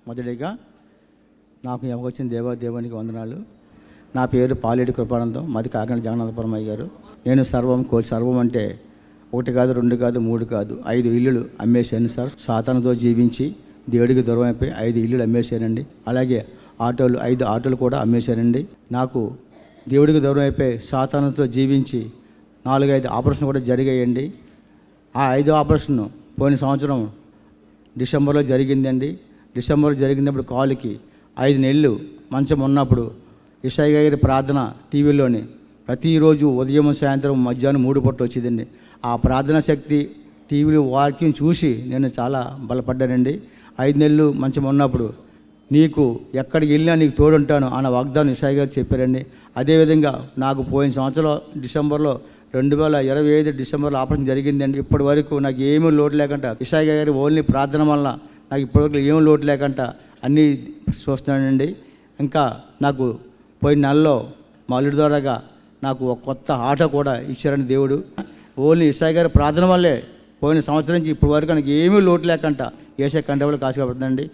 మొదటిగా నాకు వచ్చిన దేవునికి వందనాలు. నా పేరు పాలేటి కృపానందం, మాది కాకినాడ జగన్నాథపురం అయ్యారు. నేను సర్వం అంటే 1 కాదు 2 కాదు 3 కాదు 5 ఇల్లులు అమ్మేశాను సార్. సాతానుతో జీవించి దేవుడికి దూరం అయిపోయి 5 ఇల్లులు అమ్మేశానండి. అలాగే 5 ఆటోలు కూడా అమ్మేశానండి. నాకు దేవుడికి దూరం అయిపోయి సాతానుతో జీవించి 4-5 ఆపరేషన్ కూడా జరిగాయండి. ఆ 5 ఆపరేషన్ పోయిన సంవత్సరం డిసెంబర్లో జరిగిందండి. డిసెంబర్లో జరిగినప్పుడు కాలుకి 5 నెలలు మంచం ఉన్నప్పుడు ఇషయ్య గారి ప్రార్థన టీవీలోని ప్రతిరోజు ఉదయం సాయంత్రం మధ్యాహ్నం 3 పూటలు వచ్చేదండి. ఆ ప్రార్థనా శక్తి టీవీలో వాక్యం చూసి నేను చాలా బలపడ్డానండి. 5 నెలలు మంచం ఉన్నప్పుడు నీకు ఎక్కడికి వెళ్ళినా నీకు తోడుంటాను అన్న వాగ్దానం ఇషయ్య గారు చెప్పారండి. అదేవిధంగా నాకు పోయిన సంవత్సరం డిసెంబర్లో 2025 డిసెంబర్లో ఆపరేషన్ జరిగిందండి. ఇప్పటి వరకు నాకు ఏమీ లోటు లేకుండా ఇషయ్య గారి ఓన్లీ ప్రార్థన వల్ల నాకు ఇప్పటివరకు ఏం లోటు లేకుండా అన్నీ చూస్తున్నానండి. ఇంకా నాకు పోయిన నెలలో మా అల్లుడి ద్వారాగా నాకు ఒక కొత్త ఆటో కూడా ఇచ్చారండి దేవుడు. ఓన్లీ ఇషయ్య గారి ప్రార్థన వల్లే పోయిన సంవత్సరం నుంచి ఇప్పటి వరకు నాకు ఏమీ లోటు లేకుండా ఏసే కంటబుల్ కాసుకపడుతుందండి.